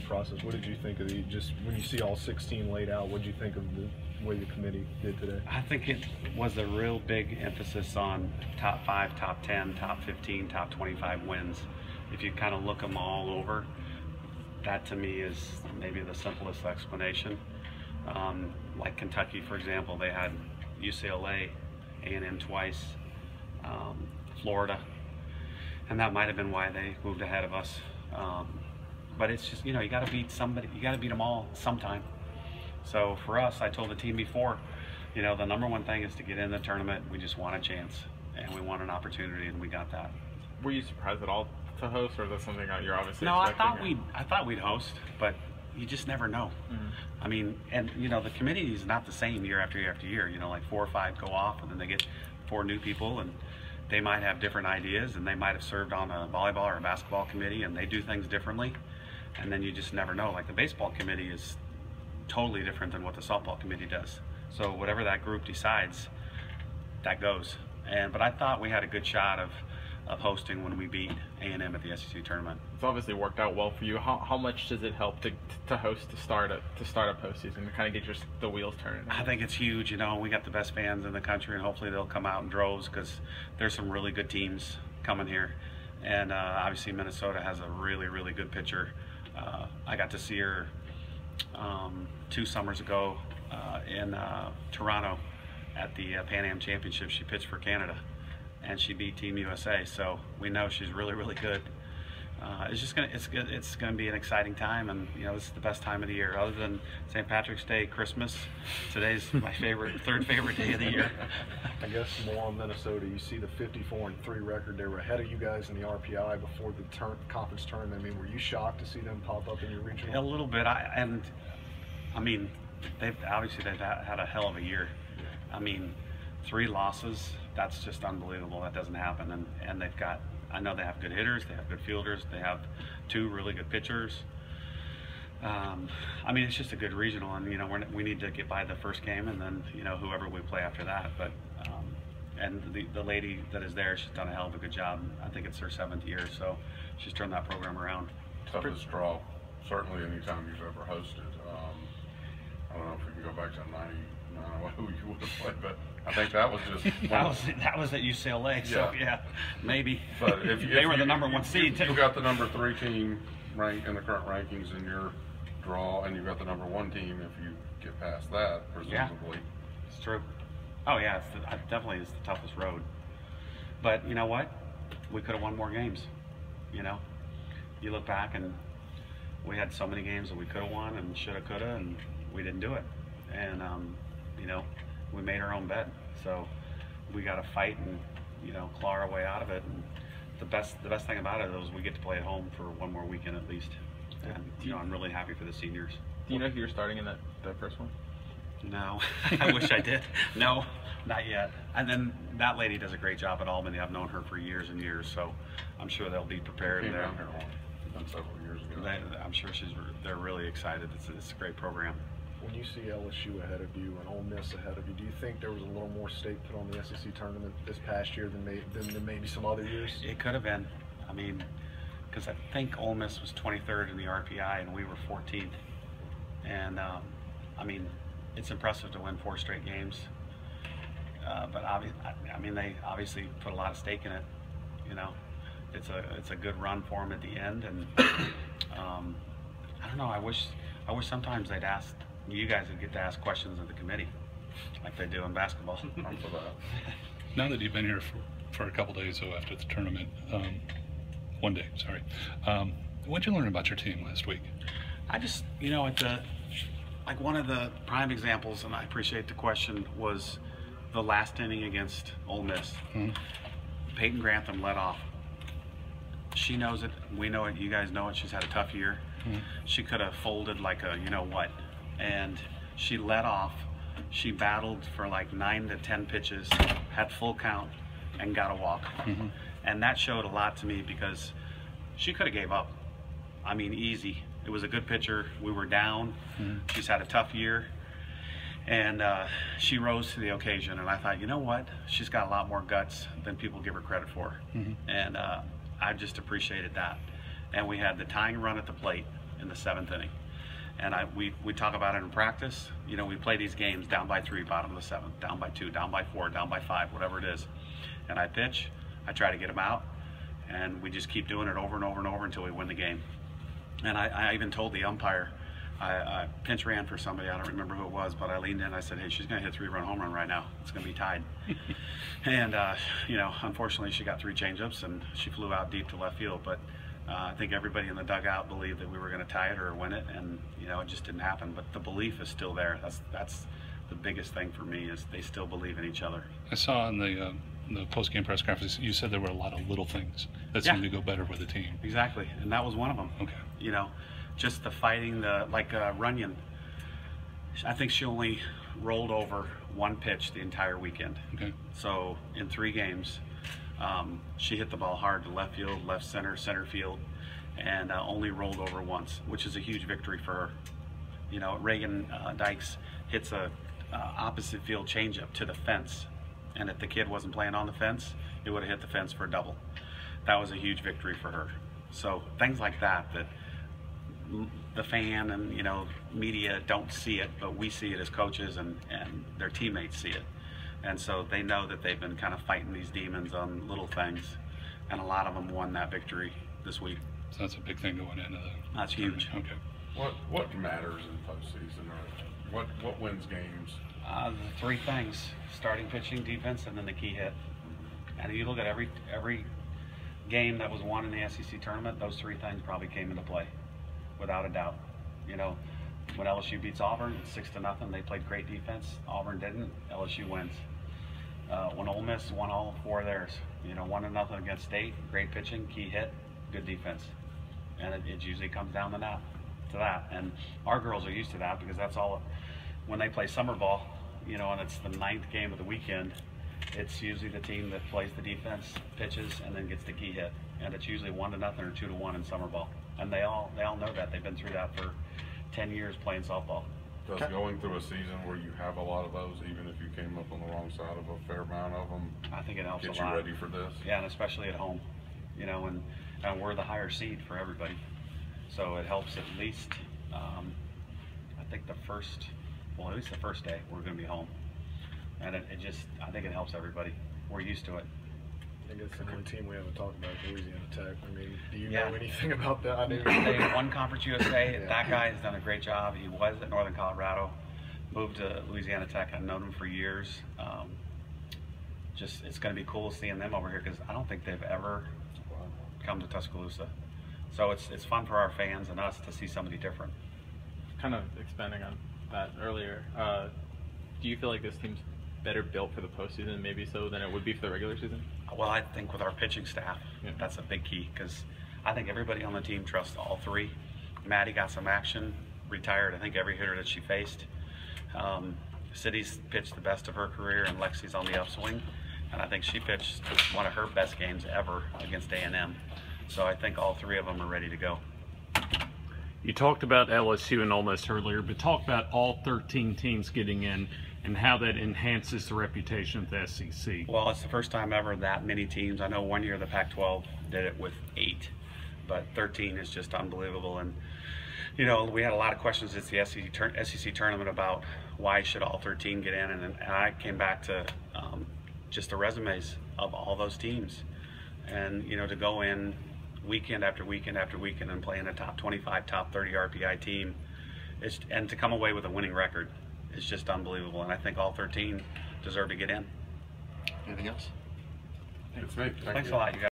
process. What did you think of just when you see all 16 laid out, what did you think of the way the committee did today? I think it was a real big emphasis on top 5, top 10, top 15, top 25 wins. If you kind of look them all over, that to me is maybe the simplest explanation. Like Kentucky, for example, they had UCLA, A&M twice, Florida, and that might have been why they moved ahead of us. But it's just, you know, you got to beat somebody, you got to beat them all sometime. So for us, I told the team before, you know, the number one thing is to get in the tournament. We just want a chance, and we want an opportunity, and we got that. Were you surprised at all to host, or is that something that you're obviously No, expecting? I thought we'd host, but you just never know. I mean, and you know, the committee is not the same year after year after year. You know, like 4 or 5 go off, and then they get 4 new people, and they might have different ideas, and they might have served on a volleyball or a basketball committee, and they do things differently. And then you just never know. Like the baseball committee is totally different than what the softball committee does. So whatever that group decides, that goes. But I thought we had a good shot of hosting when we beat A&M at the SEC tournament. It's obviously worked out well for you. How much does it help to host to start a postseason, to kind of get the wheels turning? I think it's huge. You know, we got the best fans in the country, and hopefully they'll come out in droves because there's some really good teams coming here. And obviously Minnesota has a really, really good pitcher. I got to see her 2 summers ago in Toronto at the Pan Am Championship. She pitched for Canada, and she beat Team USA. So we know she's really, really good. It's gonna be an exciting time, and you know, this is the best time of the year, other than St. Patrick's Day, Christmas. Today's my third favorite day of the year. I guess more on Minnesota. You see the 54-3 record. They were ahead of you guys in the RPI before the conference tournament. I mean, were you shocked to see them pop up in your regional? A little bit. I mean, they've had a hell of a year. I mean, 3 losses. That's just unbelievable. That doesn't happen. And they've got. I know they have good hitters, they have good fielders, they have 2 really good pitchers. I mean, it's just a good regional, and you know, we need to get by the first game, and then you know, whoever we play after that. But and the lady that is there, she's done a hell of a good job. I think it's her 7th year, so she's turned that program around. Toughest draw, certainly anytime you've ever hosted. I don't know if we can go back to '99, who you would have played, but I think that was just that was at UCLA. So yeah, maybe. But if they were the number 1 seed too. You got the number 3 team ranked in the current rankings in your draw, and you've got the number 1 team if you get past that, presumably. Yeah, it's true. Oh yeah, it definitely is the toughest road. But you know what? We could have won more games. You know, you look back and we had so many games that we could have won and shoulda, coulda, and we didn't do it. And you know, we made our own bed. So we got to fight and you know, claw our way out of it. And the best thing about it is we get to play at home for 1 more weekend at least. And you know, I'm really happy for the seniors. Do you know who you're starting in that first one? No, I wish I did. No, not yet. And then that lady does a great job at Albany. I've known her for years and years, so I'm sure they'll be prepared. Came down here several years ago. I'm sure they're really excited. It's a great program. When you see LSU ahead of you and Ole Miss ahead of you, do you think there was a little more stake put on the SEC tournament this past year than maybe some other years? It could have been. I mean, because I think Ole Miss was 23rd in the RPI and we were 14th. And I mean, it's impressive to win 4 straight games. But I mean, they obviously put a lot of stake in it. You know, it's a good run for them at the end. And I don't know. I wish sometimes they'd ask. You guys would get to ask questions of the committee, like they do in basketball. I'm for that. Now that you've been here for a couple days after the tournament, 1 day, sorry. What did you learn about your team last week? I just, you know, like one of the prime examples, and I appreciate the question, was the last inning against Ole Miss. Peyton Grantham led off. She knows it. We know it. You guys know it. She's had a tough year. She could have folded like a you know what, and she led off. She battled for like 9 to 10 pitches, had full count, and got a walk. And that showed a lot to me because she could have gave up. I mean, easy. It was a good pitcher. We were down. She's had a tough year, and she rose to the occasion. And I thought, you know what? She's got a lot more guts than people give her credit for. And I just appreciated that. And we had the tying run at the plate in the 7th inning. And we talk about it in practice. You know, we play these games down by 3, bottom of the 7th, down by 2, down by 4, down by 5, whatever it is. And I pitch, I try to get them out, and we just keep doing it over and over and over until we win the game. And I even told the umpire, I pinch ran for somebody, I don't remember who it was, but I leaned in, I said, hey, she's going to hit a 3-run home run right now. It's going to be tied. And, you know, unfortunately she got 3 changeups and she flew out deep to left field. But I think everybody in the dugout believed that we were going to tie it or win it, and, you know, it just didn't happen. But the belief is still there. That's the biggest thing for me, is they still believe in each other. I saw in the post-game press conference, you said there were a lot of little things that seemed to go better with the team. Exactly, and that was one of them. Okay. You know, just the fighting, like Runyon, I think she only rolled over 1 pitch the entire weekend. Okay. So in 3 games, she hit the ball hard to left field, left center, center field, and only rolled over once, which is a huge victory for her. You know, Reagan Dykes hits a opposite field changeup to the fence, and if the kid wasn't playing on the fence, it would have hit the fence for a double. That was a huge victory for her. So things like that the fan and, you know, media don't see it, but we see it as coaches, and their teammates see it. And so they know that they've been kind of fighting these demons on little things, and a lot of them won that victory this week. So that's a big thing going into the... That's huge. Okay. What matters in postseason, or what wins games? The 3 things: starting, pitching, defense, and then the key hit. And if you look at every game that was won in the SEC tournament, those 3 things probably came into play, without a doubt. You know, when LSU beats Auburn, it's 6-0. They played great defense. Auburn didn't. LSU wins. When Ole Miss won all 4 of theirs, you know, 1-0 against State, great pitching, key hit, good defense. And it usually comes down to that. And our girls are used to that, because that's all. When they play summer ball, you know, and it's the 9th game of the weekend, it's usually the team that plays the defense, pitches, and then gets the key hit. And it's usually 1-0 or 2-1 in summer ball. And they all know that. They've been through that for 10 years playing softball. Does going through a season where you have a lot of those, even if you came up on the wrong side of a fair amount of them, I think it helps a lot. Get you ready for this? Yeah, and especially at home. You know, and we're the higher seed for everybody. So it helps at least, I think at least the first day, we're going to be home. And I think it helps everybody. We're used to it. I think it's the one team we haven't talked about, Louisiana Tech. I mean, do you know anything about that? I mean, they won Conference USA. That guy has done a great job. He was at Northern Colorado, moved to Louisiana Tech. I've known him for years. It's going to be cool seeing them over here, because I don't think they've ever come to Tuscaloosa. So it's fun for our fans and us to see somebody different. Kind of expanding on that earlier, do you feel like this team's better built for the postseason, maybe so, than it would be for the regular season? Well, I think with our pitching staff, that's a big key, because I think everybody on the team trusts all 3. Maddie got some action, retired, I think, every hitter that she faced. City's pitched the best of her career, and Lexi's on the upswing, and I think she pitched one of her best games ever against A&M. So I think all 3 of them are ready to go. You talked about LSU and Ole Miss earlier, but talk about all 13 teams getting in and how that enhances the reputation of the SEC. Well, it's the first time ever that many teams. I know one year the Pac-12 did it with 8, but 13 is just unbelievable. And, you know, we had a lot of questions at the SEC tournament about why should all 13 get in, and I came back to just the resumes of all those teams. And, you know, to go in weekend after weekend after weekend and play in a top 25, top 30 RPI team, and to come away with a winning record, is just unbelievable. And I think all 13 deserve to get in. Anything else? It's me. Thanks a lot, you guys.